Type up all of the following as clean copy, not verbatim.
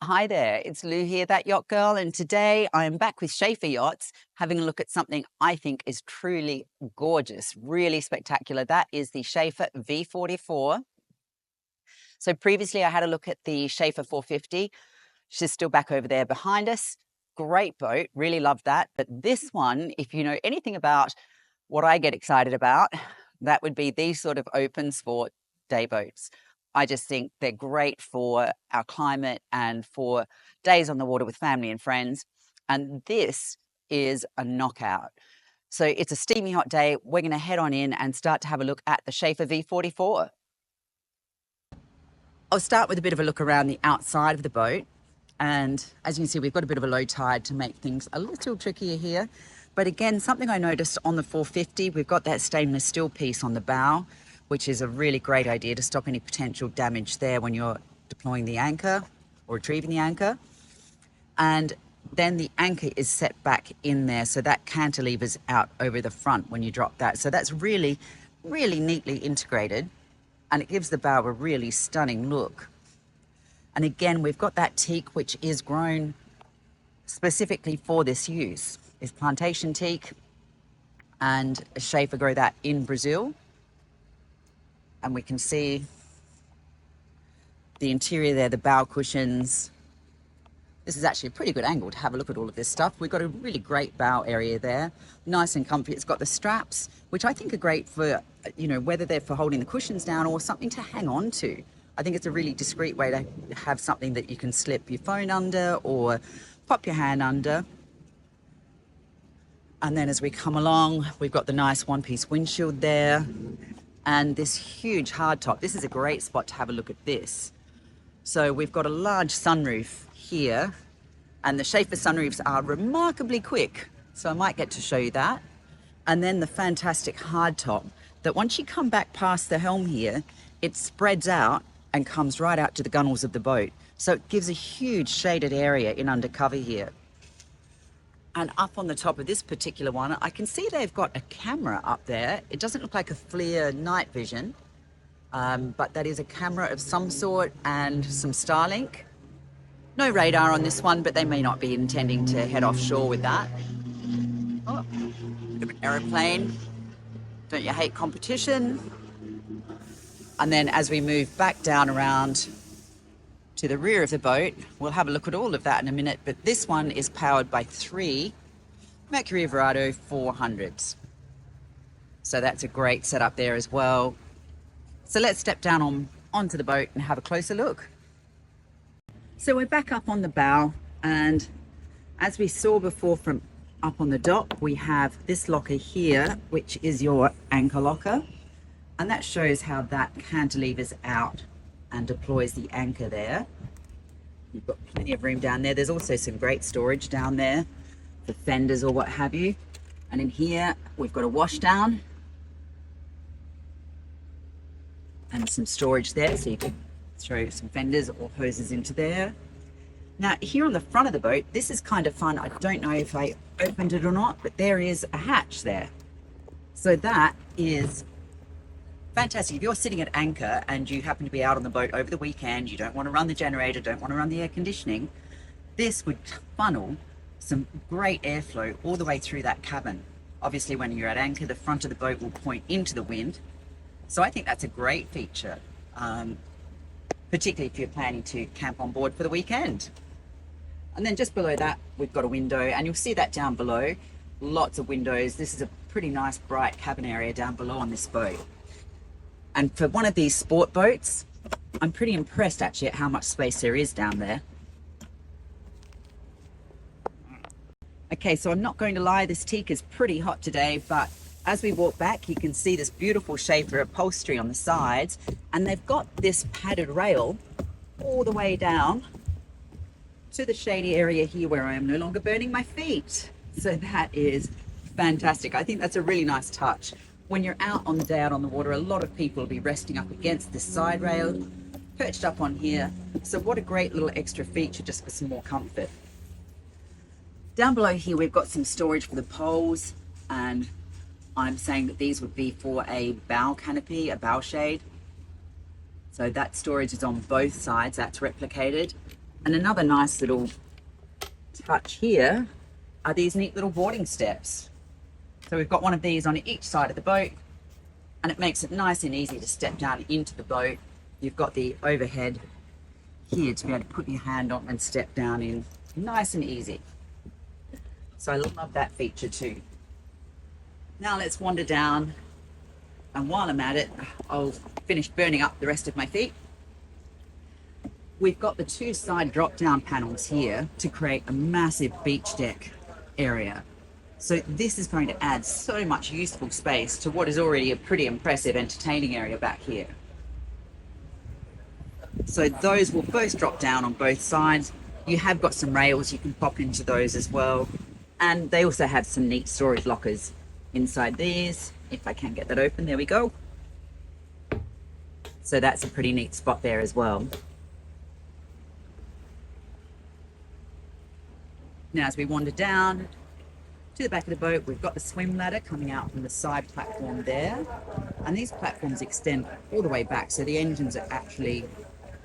Hi there, it's Lou here, that yacht girl, and today I am back with Schaefer Yachts, having a look at something I think is truly gorgeous, really spectacular. That is the Schaefer V44. So previously I had a look at the Schaefer 450. She's still back over there behind us. Great boat, really loved that. But this one, if you know anything about what I get excited about, that would be these sort of open sport day boats. I just think they're great for our climate and for days on the water with family and friends. And this is a knockout. So it's a steamy hot day. We're going to head on in and start to have a look at the Schaefer V44. I'll start with a bit of a look around the outside of the boat. And as you can see, we've got a bit of a low tide to make things a little trickier here. But again, something I noticed on the 450, we've got that stainless steel piece on the bow, which is a really great idea to stop any potential damage there when you're deploying the anchor or retrieving the anchor. And then the anchor is set back in there, so that cantilever's out over the front when you drop that. So that's really, really neatly integrated, and it gives the bow a really stunning look. And again, we've got that teak, which is grown specifically for this use. It's plantation teak, and Schaefer grow that in Brazil. And we can see the interior there, the bow cushions. This is actually a pretty good angle to have a look at all of this stuff. We've got a really great bow area there, nice and comfy. It's got the straps, which I think are great for, you know, whether they're for holding the cushions down or something to hang on to. I think it's a really discreet way to have something that you can slip your phone under or pop your hand under. And then as we come along, we've got the nice one-piece windshield there. And this huge hardtop. This is a great spot to have a look at this. So we've got a large sunroof here, and the Schaefer sunroofs are remarkably quick. So I might get to show you that. And then the fantastic hardtop that once you come back past the helm here, it spreads out and comes right out to the gunnels of the boat. So it gives a huge shaded area in undercover here. And up on the top of this particular one, I can see they've got a camera up there. It doesn't look like a FLIR night vision, but that is a camera of some sort and some Starlink. No radar on this one, but they may not be intending to head offshore with that. Oh, bit of an aeroplane. Don't you hate competition? And then as we move back down around to the rear of the boat, we'll have a look at all of that in a minute, but this one is powered by 3 Mercury V10s. So that's a great setup there as well. So let's step down onto the boat and have a closer look. So we're back up on the bow, and as we saw before from up on the dock, we have this locker here, which is your anchor locker, and that shows how that cantilevers out and deploys the anchor there. You've got plenty of room down there. There's also some great storage down there for fenders or what have you. And in here, we've got a wash down and some storage there, so you can throw some fenders or hoses into there. Now, here on the front of the boat, this is kind of fun. I don't know if I opened it or not, but there is a hatch there. So that is fantastic. If you're sitting at anchor and you happen to be out on the boat over the weekend, you don't want to run the generator, don't want to run the air conditioning, this would funnel some great airflow all the way through that cabin. Obviously, when you're at anchor, the front of the boat will point into the wind. So I think that's a great feature, particularly if you're planning to camp on board for the weekend. And then just below that, we've got a window, and you'll see that down below. Lots of windows. This is a pretty nice bright cabin area down below on this boat. And for one of these sport boats, I'm pretty impressed actually at how much space there is down there. Okay, so I'm not going to lie, this teak is pretty hot today, but as we walk back, you can see this beautiful Schaefer upholstery on the sides, and they've got this padded rail all the way down to the shady area here where I am no longer burning my feet. So that is fantastic. I think that's a really nice touch. When you're out on the day out on the water, a lot of people will be resting up against this side rail, perched up on here. So what a great little extra feature just for some more comfort. Down below here, we've got some storage for the poles, and I'm saying that these would be for a bow canopy, a bow shade. So that storage is on both sides, that's replicated. And another nice little touch here are these neat little boarding steps. So we've got one of these on each side of the boat, and it makes it nice and easy to step down into the boat. You've got the overhead here to be able to put your hand on and step down in nice and easy. So I love that feature too. Now let's wander down, and while I'm at it, I'll finish burning up the rest of my feet. We've got the two side drop down panels here to create a massive beach deck area. So this is going to add so much useful space to what is already a pretty impressive entertaining area back here. So those will both drop down on both sides. You have got some rails, you can pop into those as well. And they also have some neat storage lockers inside these. If I can get that open, there we go. So that's a pretty neat spot there as well. Now as we wander down to the back of the boat, we've got the swim ladder coming out from the side platform there. And these platforms extend all the way back, so the engines are actually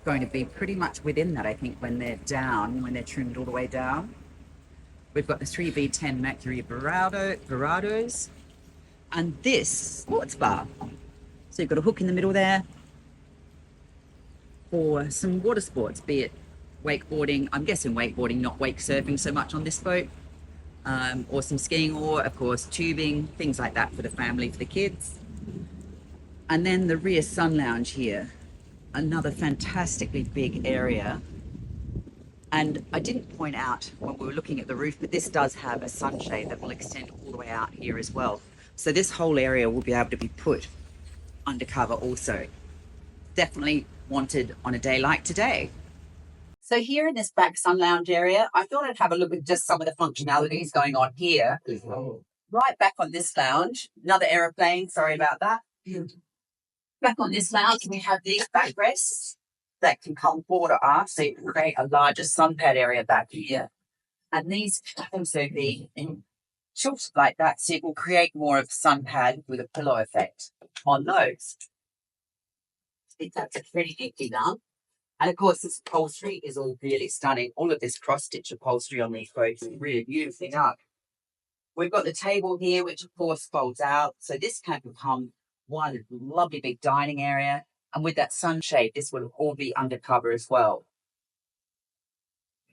going to be pretty much within that, I think, when they're down, when they're trimmed all the way down. We've got the 3 V10 Mercury Verados, and this sports bar. So you've got a hook in the middle there for some water sports, be it wakeboarding. I'm guessing wakeboarding, not wake surfing so much on this boat, or some skiing, or of course tubing, things like that for the family, for the kids. And then the rear sun lounge here, another fantastically big area. And I didn't point out when we were looking at the roof, but this does have a sunshade that will extend all the way out here as well. So this whole area will be able to be put under cover also. Definitely wanted on a day like today. So here in this back sun lounge area, I thought I'd have a look at just some of the functionalities going on here. Right back on this lounge, another aeroplane, sorry about that. Back on this lounge, we have these backrests that can come forward or aft, so you can create a larger sun pad area back here. And these can also be tilted like that, so you can create more of a sun pad with a pillow effect on those. I think that's a pretty neatly done. And of course, this upholstery is all really stunning. All of this cross-stitch upholstery on these boats is really beautifully done. We've got the table here, which of course folds out. So this can become one lovely big dining area. And with that sunshade, this will all be undercover as well.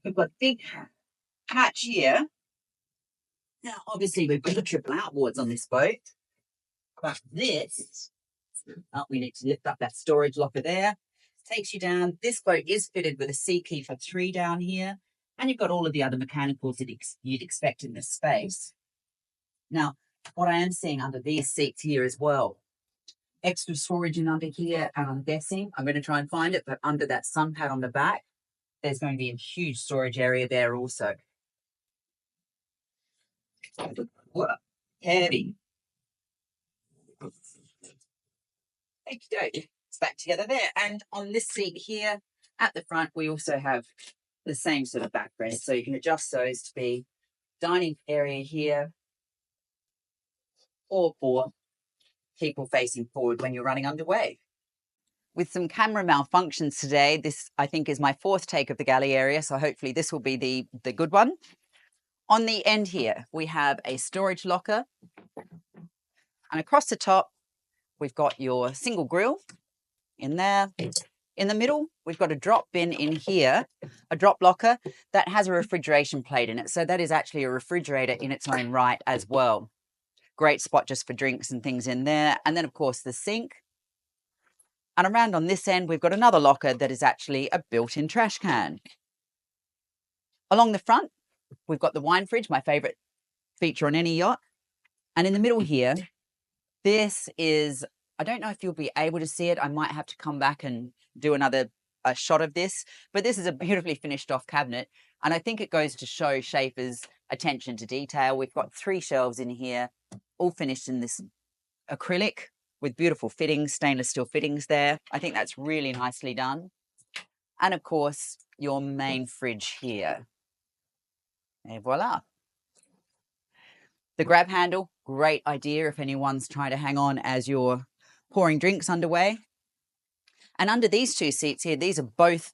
We've got a big hatch here. Now, obviously, we've got the triple outboards on this boat. But this, we need to lift up that storage locker there. Takes you down. This boat is fitted with a Seakeeper 3 down here. And you've got all of the other mechanicals that you'd expect in this space. Now, what I am seeing under these seats here as well, extra storage in under here, and I'm guessing, I'm going to try and find it, but under that sun pad on the back, there's going to be a huge storage area there also. Heavy. Okey-doke. It's back together there. And on this seat here at the front, we also have the same sort of backrest. So you can adjust those to be dining area here, or for people facing forward when you're running underway. With some camera malfunctions today, this I think is my 4th take of the galley area, so hopefully this will be the good one. On the end here, we have a storage locker, and across the top, we've got your single grill in there. In the middle, we've got a drop bin in here, a drop locker that has a refrigeration plate in it. So that is actually a refrigerator in its own right as well. Great spot just for drinks and things in there. And then, of course, the sink. And around on this end, we've got another locker that is actually a built-in trash can. Along the front, we've got the wine fridge, my favourite feature on any yacht. And in the middle here, this is, I don't know if you'll be able to see it. I might have to come back and do a shot of this. But this is a beautifully finished off cabinet. And I think it goes to show Schaefer's attention to detail. We've got 3 shelves in here, all finished in this acrylic with beautiful fittings, stainless steel fittings there. I think that's really nicely done. And of course, your main fridge here. Et voila. The grab handle, great idea if anyone's trying to hang on as you're pouring drinks underway. And under these 2 seats here, these are both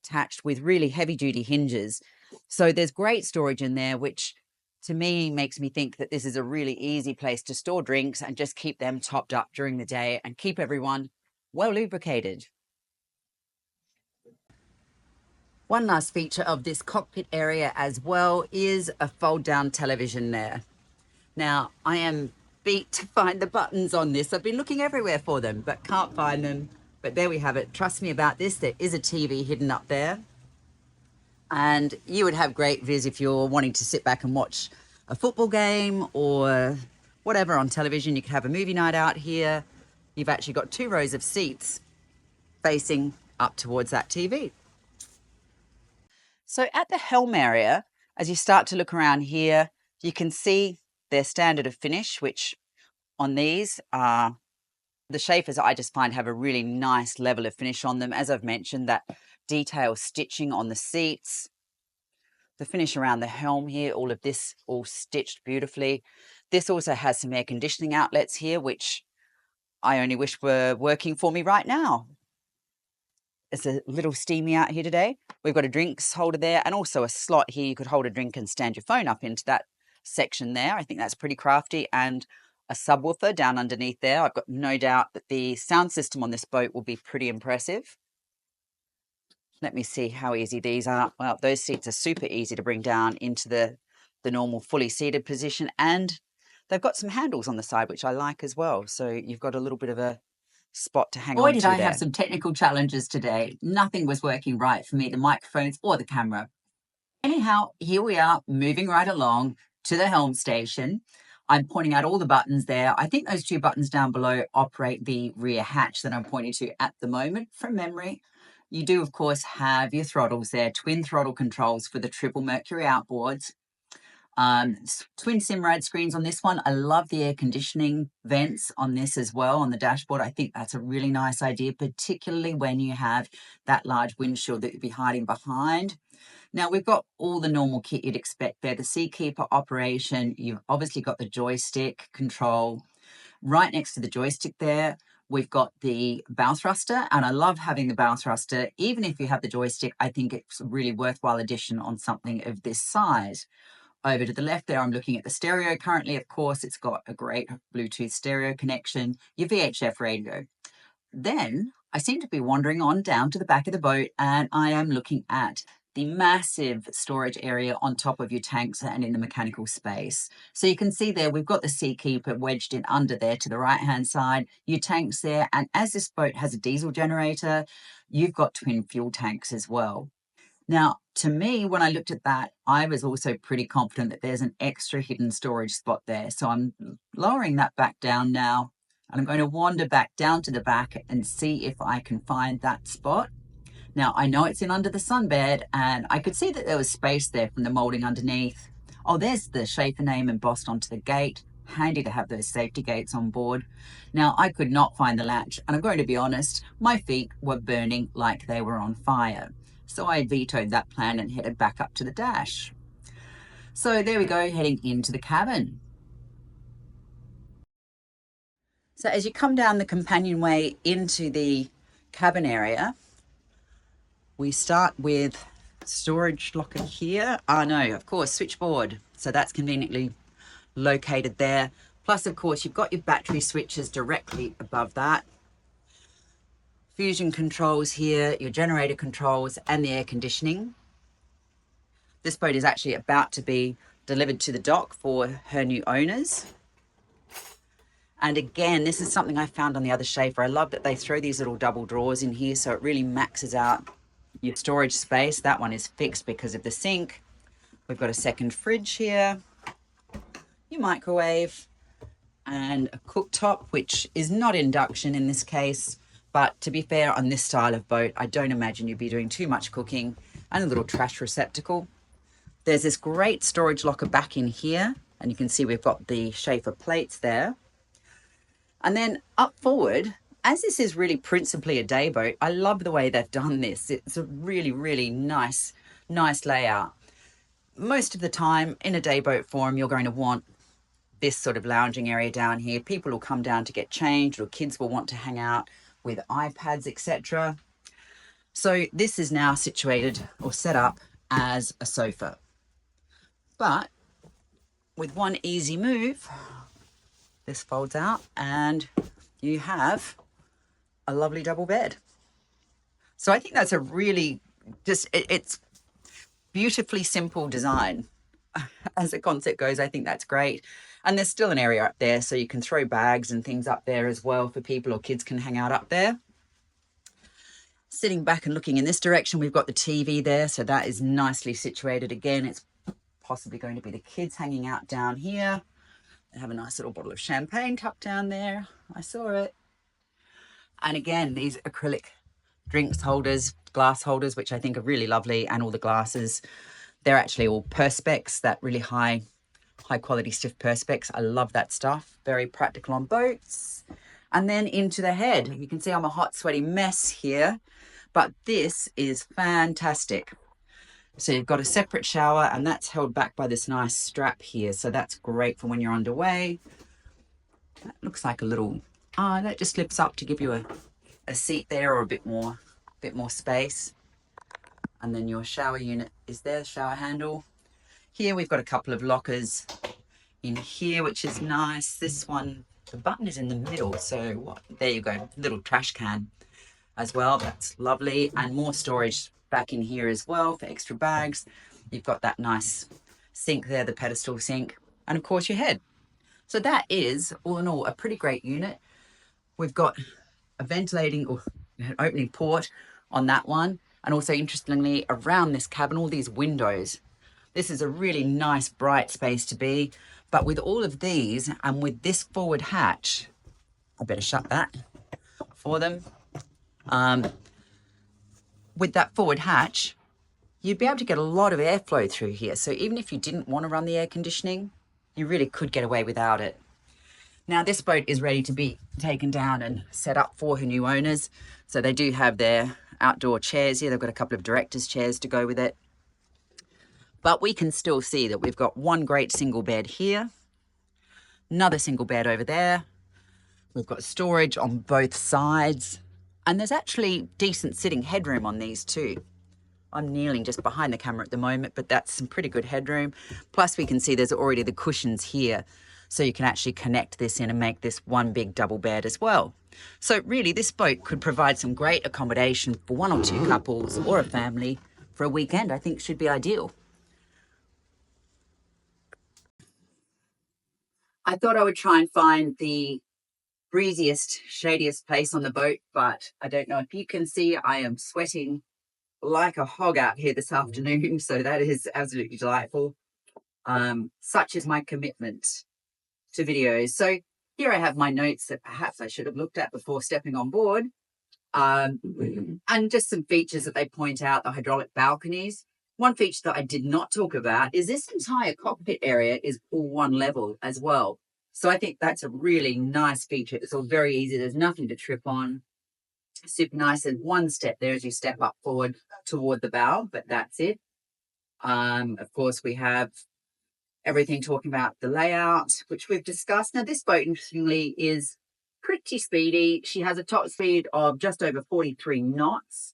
attached with really heavy duty hinges. So there's great storage in there, which to me makes me think that this is a really easy place to store drinks and just keep them topped up during the day and keep everyone well lubricated. One last feature of this cockpit area as well is a fold down television there. Now, I am beat to find the buttons on this. I've been looking everywhere for them, but can't find them. But there we have it. Trust me about this, there is a TV hidden up there. And you would have great viz if you're wanting to sit back and watch a football game or whatever on television. You could have a movie night out here. You've actually got 2 rows of seats facing up towards that TV. So at the helm area, as you start to look around here, you can see their standard of finish, which on these are the Schaefers I just find have a really nice level of finish on them. As I've mentioned, that detail stitching on the seats, the finish around the helm here, all of this all stitched beautifully. This also has some air conditioning outlets here, which I only wish were working for me right now. It's a little steamy out here today. We've got a drinks holder there and also a slot here. You could hold a drink and stand your phone up into that section there. I think that's pretty crafty. And a subwoofer down underneath there. I've got no doubt that the sound system on this boat will be pretty impressive. Let me see how easy these are. Well, those seats are super easy to bring down into the normal fully seated position. And they've got some handles on the side, which I like as well. So you've got a little bit of a spot to hang on to. Boy, did I have some technical challenges today. Nothing was working right for me, the microphones or the camera. Anyhow, here we are moving right along to the helm station. I'm pointing out all the buttons there. I think those 2 buttons down below operate the rear hatch that I'm pointing to at the moment from memory. You do, of course, have your throttles there, twin throttle controls for the triple Mercury outboards. Twin Simrad screens on this one. I love the air conditioning vents on this as well on the dashboard. I think that's a really nice idea, particularly when you have that large windshield that you'd be hiding behind. Now we've got all the normal kit you'd expect there. The Seakeeper operation, you've obviously got the joystick control. Right next to the joystick there, we've got the bow thruster, and I love having the bow thruster. Even if you have the joystick, I think it's a really worthwhile addition on something of this size. Over to the left there, I'm looking at the stereo. Currently, of course, it's got a great Bluetooth stereo connection, your VHF radio. Then I seem to be wandering on down to the back of the boat, and I am looking at the massive storage area on top of your tanks and in the mechanical space. So you can see there, we've got the Seakeeper wedged in under there to the right-hand side, your tanks there. And as this boat has a diesel generator, you've got twin fuel tanks as well. Now, to me, when I looked at that, I was also pretty confident that there's an extra hidden storage spot there. So I'm lowering that back down now, and I'm going to wander back down to the back and see if I can find that spot. Now, I know it's in under the sunbed, and I could see that there was space there from the molding underneath. Oh, there's the Schaefer name embossed onto the gate. Handy to have those safety gates on board. Now, I could not find the latch, and I'm going to be honest, my feet were burning like they were on fire. So I vetoed that plan and headed back up to the dash. So there we go, heading into the cabin. So as you come down the companionway into the cabin area, we start with storage locker here. Oh no, of course, switchboard. So that's conveniently located there. Plus, of course, you've got your battery switches directly above that. Fusion controls here, your generator controls, and the air conditioning. This boat is actually about to be delivered to the dock for her new owners. And again, this is something I found on the other Schaefer. I love that they throw these little double drawers in here, so it really maxes out your storage space. That one is fixed because of the sink. We've got a second fridge here, your microwave, and a cooktop, which is not induction in this case. But to be fair, on this style of boat, I don't imagine you'd be doing too much cooking. And a little trash receptacle. There's this great storage locker back in here, and you can see we've got the Schaefer plates there. And then up forward, as this is really principally a day boat, I love the way they've done this. It's a really, really nice layout. Most of the time in a day boat form, you're going to want this sort of lounging area down here. People will come down to get changed, or kids will want to hang out with iPads, etc. So this is now situated or set up as a sofa. But with one easy move, this folds out and you have a lovely double bed. So I think that's a really it's beautifully simple design. As a concept goes, I think that's great. And there's still an area up there, so you can throw bags and things up there as well for people, or kids can hang out up there. Sitting back and looking in this direction, we've got the TV there, so that is nicely situated. Again, it's possibly going to be the kids hanging out down here. They have a nice little bottle of champagne tucked down there. I saw it. And again, these acrylic drinks holders, glass holders, which I think are really lovely, and all the glasses. They're actually all Perspex, that really high quality stiff Perspex. I love that stuff. Very practical on boats. And then into the head. You can see I'm a hot, sweaty mess here, but this is fantastic. So you've got a separate shower, and that's held back by this nice strap here. So that's great for when you're underway. That looks like a little, that just slips up to give you a seat there, or a bit more space. And then your shower unit is there, the shower handle. Here we've got a couple of lockers in here, which is nice. This one, the button is in the middle, so there you go, little trash can as well. That's lovely. And more storage back in here as well for extra bags. You've got that nice sink there, the pedestal sink, and of course your head. So that is, all in all, a pretty great unit. We've got a ventilating or opening port on that one. And also, interestingly, around this cabin, all these windows. This is a really nice, bright space to be. But with all of these, and with this forward hatch, I better shut that for them. With that forward hatch, you'd be able to get a lot of airflow through here. So even if you didn't want to run the air conditioning, you really could get away without it. Now, this boat is ready to be taken down and set up for her new owners. So they do have their outdoor chairs here. They've got a couple of director's chairs to go with it. But we can still see that we've got one great single bed here, another single bed over there. We've got storage on both sides, and there's actually decent sitting headroom on these too. I'm kneeling just behind the camera at the moment, but that's some pretty good headroom. Plus we can see there's already the cushions here, so you can actually connect this in and make this one big double bed as well. So really, this boat could provide some great accommodation for one or two couples or a family for a weekend. I think should be ideal. I thought I would try and find the breeziest, shadiest place on the boat, but I don't know if you can see, I am sweating like a hog out here this afternoon, so that is absolutely delightful. Such is my commitment to videos. So here I have my notes that perhaps I should have looked at before stepping on board. And just some features that they point out, the hydraulic balconies. One feature that I did not talk about is this entire cockpit area is all one level as well. So I think that's a really nice feature. It's all very easy. There's nothing to trip on. Super nice. And one step there as you step up forward toward the bow, but that's it. Of course, we have everything talking about the layout, which we've discussed. Now, this boat, interestingly, is pretty speedy. She has a top speed of just over 43 knots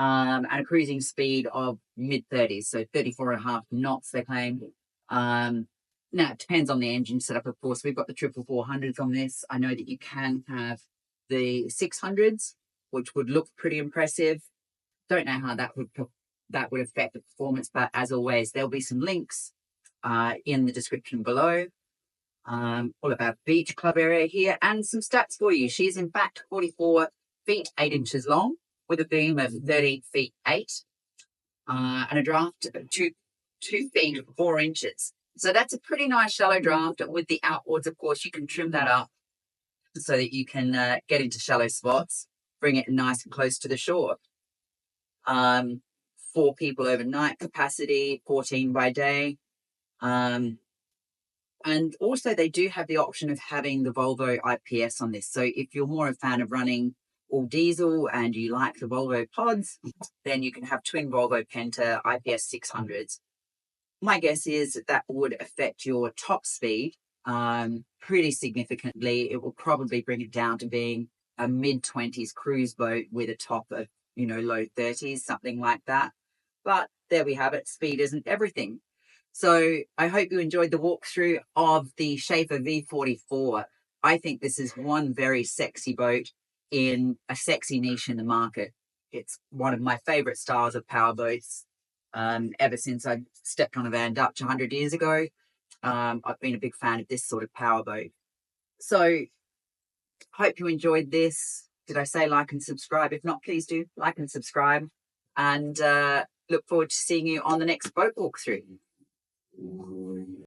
and a cruising speed of mid-30s, so 34.5 knots, they claim. Now, it depends on the engine setup, of course. We've got the 400s on this. I know that you can have the 600s, which would look pretty impressive. Don't know how that would affect the performance, but as always, there'll be some links in the description below. All about beach club area here, and some stats for you. She's in fact 44 feet 8 inches long with a beam of 30 feet 8 and a draft of 2 feet 4 inches. So that's a pretty nice shallow draft. With the outboards, of course, you can trim that up so that you can get into shallow spots, bring it nice and close to the shore. 4 people overnight capacity, 14 by day. And also they do have the option of having the Volvo IPS on this. So if you're more a fan of running all diesel and you like the Volvo pods, then you can have twin Volvo Penta IPS 600s. My guess is that would affect your top speed pretty significantly. It will probably bring it down to being a mid-20s cruise boat with a top of you know, low 30s, something like that. But there we have it. Speed isn't everything. So I hope you enjoyed the walkthrough of the Schaefer V44. I think this is one very sexy boat in a sexy niche in the market. It's one of my favorite styles of powerboats. Ever since I stepped on a Van Dutch 100 years ago, I've been a big fan of this sort of powerboat. So hope you enjoyed this. Did I say like and subscribe? If not, please do like and subscribe. And look forward to seeing you on the next boat walkthrough.